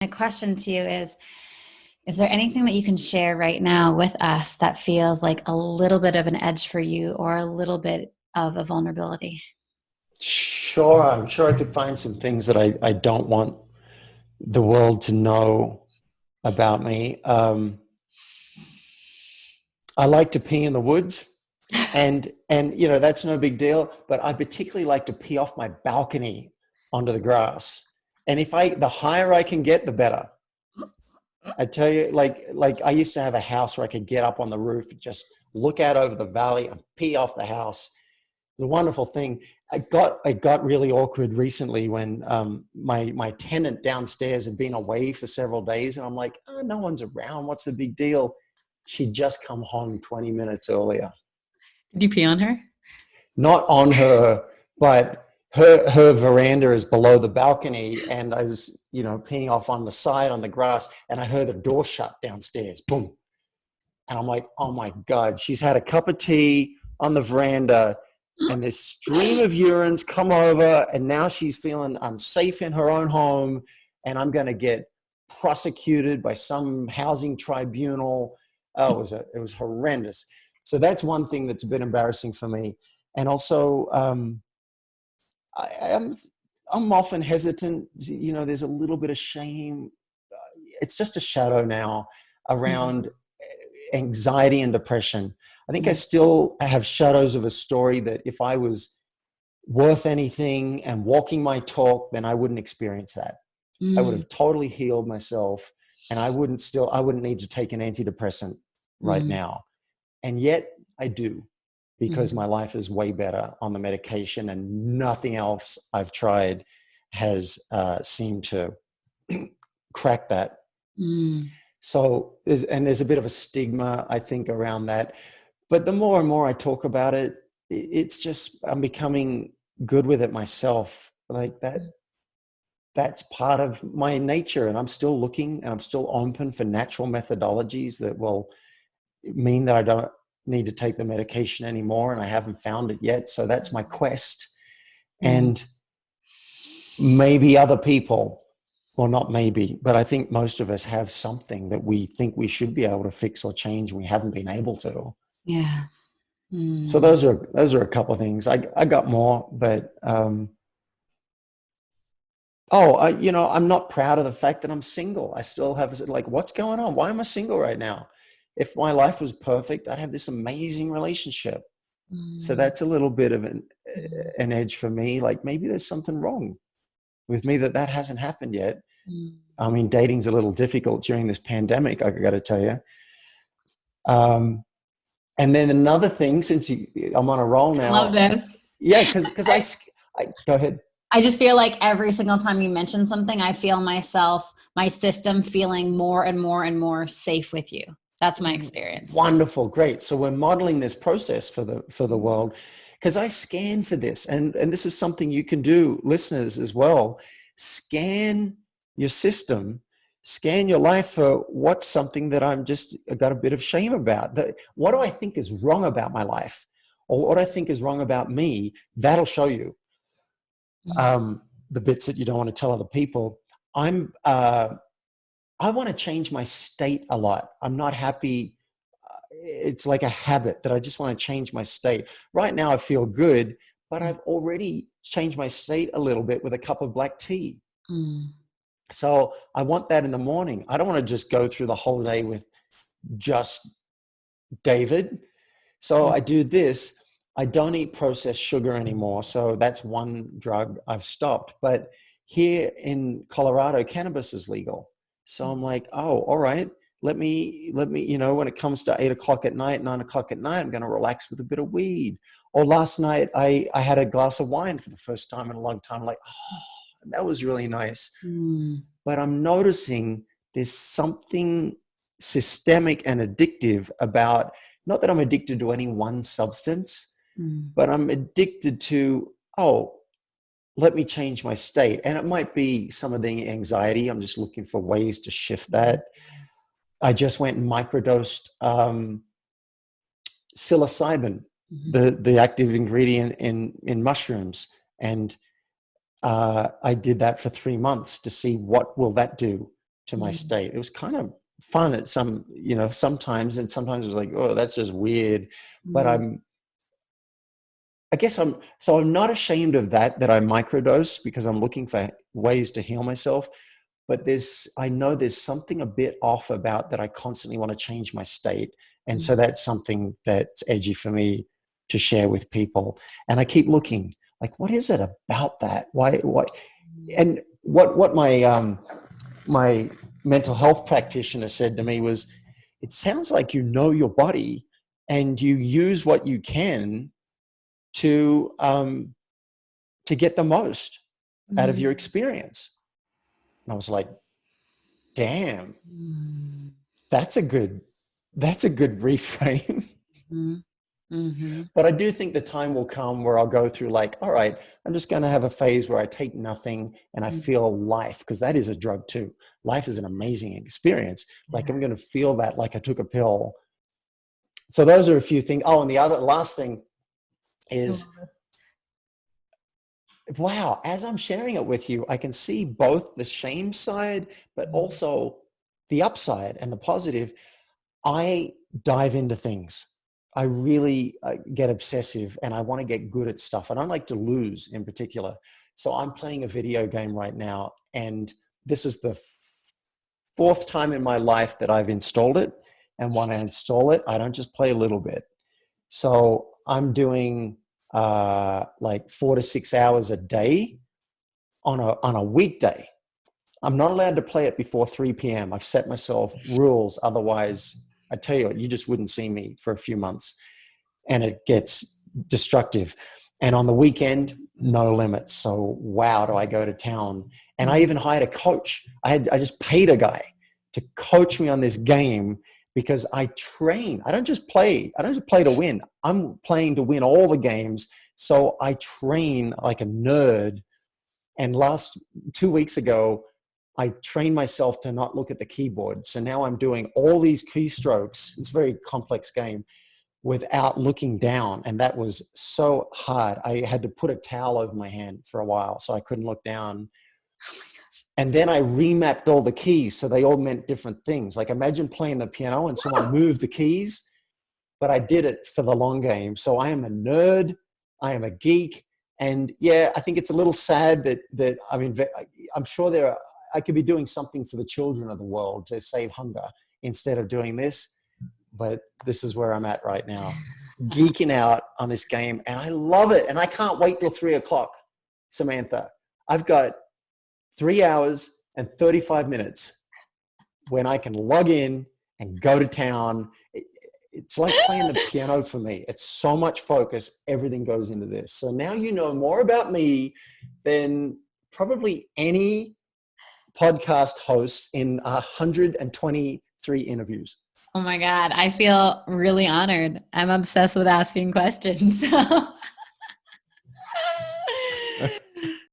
My question to you is there anything that you can share right now with us that feels like a little bit of an edge for you or a little bit of a vulnerability? Sure, I'm sure I could find some things that I don't want the world to know about me. I like to pee in the woods, and that's no big deal. But I particularly like to pee off my balcony onto the grass. And the higher I can get, the better. I tell you, like I used to have a house where I could get up on the roof, and just look out over the valley and pee off the house. The wonderful thing. I got really awkward recently when my tenant downstairs had been away for several days, and I'm like, oh, no one's around. What's the big deal? She'd just come home 20 minutes earlier. Did you pee on her? Not on her, but her veranda is below the balcony, and I was peeing off on the side on the grass, and I heard the door shut downstairs. Boom. And I'm like, oh my God, she's had a cup of tea on the veranda and this stream of urine's come over, and now she's feeling unsafe in her own home, and I'm going to get prosecuted by some housing tribunal. Oh, it was horrendous. So that's one thing that's a bit embarrassing for me. And also, I'm often hesitant. There's a little bit of shame. It's just a shadow now Mhm. around anxiety and depression. I think I Mhm. still have shadows of a story that if I was worth anything and walking my talk, then I wouldn't experience that. I would Mm. have totally healed myself, and I wouldn't need to take an antidepressant right Mm. now. And yet I do, because Mhm. my life is way better on the medication, and nothing else I've tried has seemed to crack that. Mm. So there's a bit of a stigma, I think, around that. But the more and more I talk about it, it's just I'm becoming good with it myself. Like that's part of my nature, and I'm still looking, and I'm still open for natural methodologies that will mean that I don't need to take the medication anymore, and I haven't found it yet. So that's my quest. Mm. And maybe other people, well, not maybe, but I think most of us have something that we think we should be able to fix or change, and we haven't been able to. Yeah. So Mm. those are a couple of things. I got more, but I'm not proud of the fact that I'm single. I still have like, what's going on? Why am I single right now? If my life was perfect, I'd have this amazing relationship. So Mm. that's a little bit of Mm. an edge for me. Like maybe there's something wrong with me that hasn't happened yet. Mm. I mean, dating's a little difficult during this pandemic, I got to tell you. Um, and then another thing, I'm on a roll I love now. this. Yeah, because I go ahead. I just feel like every single time you mention something, I feel myself, my system feeling more and more and more safe with you. That's my experience. Wonderful, great. So we're modeling this process for the Mhm. world, because I scan for this, and this is something you can do, listeners, as well. Scan your system, scan your life for what's something that I got a bit of shame about. What do I think is wrong about my life, or what I think is wrong about me? That'll show you the bits that you don't want to tell other people. I'm I want to change my state a lot. I'm not happy. It's like a habit that I just want to change my state. Right now, I feel good, but I've already changed my state a little bit with a cup of black tea. Mm. So I want that in the morning. I don't want to just go through the whole day with just David. So Mm. I do this. I don't eat processed sugar anymore. So that's one drug I've stopped. But here in Colorado, cannabis is legal. So I'm like, oh, all right. Let me, when it comes to 8 o'clock at night, 9 o'clock at night, I'm going to relax with a bit of weed. Or last night, I had a glass of wine for the first time in a long time. Like, oh, that was really nice. Mm. But I'm noticing there's something systemic and addictive about, not that I'm addicted to any one substance, Mm. but I'm addicted to, oh, let me change my state. And it might be some of the anxiety. I'm just looking for ways to shift that. I just went and microdosed psilocybin, Mhm. the active ingredient in mushrooms. And I did that for 3 months to see what will that do. to my Mm, state. It was kind of fun at some, sometimes, and sometimes it was like, oh, that's just weird. But mm, I guess I'm not ashamed of that I microdose, because I'm looking for ways to heal myself. But I know there's something a bit off about that. I constantly want to change my state. And mm, so that's something that's edgy for me to share with people. And I keep looking, like, what is it about that? Why? mm, And what my mental health practitioner said to me was, it sounds like you know your body and you use what you can to to get the most out of your mm, experience. And I was like, damn, mm, that's a good reframe. mm, mhm, But I do think the time will come where I'll go through, like, all right, I'm just going to have a phase where I take nothing and I mm, feel life, because that is a drug too. Life is an amazing experience. Like, yeah. I'm going to feel that like I took a pill. So those are a few things. Oh, and the other last thing I is, love it. wow, as I'm sharing it with you, I can see both the shame side, but Mm, also the upside and the positive. I dive into things. I really get obsessive, and I want to get good at stuff. I don't like to lose in particular. So I'm playing a video game right now, and this is the fourth time in my life that I've installed it. And when I install it, I don't just play a little bit. So I'm doing like 4 to 6 hours a day on a weekday. I'm not allowed to play it before 3 p.m. I've set myself rules. Otherwise, I tell you what, you just wouldn't see me for a few months, and it gets destructive. And on the weekend, no limits. So wow, do I go to town? And I mm. even hired a coach. I just paid a guy to coach me on this game, because I train. I don't just play. I don't just play to win. I'm playing to win all the games. So I train like a nerd. And last 2 weeks ago, I trained myself to not look at the keyboard. So now I'm doing all these keystrokes. It's a very complex game, without looking down. And that was so hard. I had to put a towel over my hand for a while so I couldn't look down. And then I remapped all the keys so they all meant different things. Like, imagine playing the piano and someone moved the keys, but I did it for the long game. So I am a nerd. I am a geek. And yeah, I think it's a little sad that I mean, I'm sure I could be doing something for the children of the world to save hunger instead of doing this. But this is where I'm at right now, geeking out on this game, and I love it. And I can't wait till 3 o'clock, Samantha. I've got 3 hours and 35 minutes when I can log in and go to town. It's like playing the piano for me. It's so much focus. Everything goes into this. So now you know more about me than probably any podcast host in 123 interviews. Oh my God, I feel really honored. I'm obsessed with asking questions.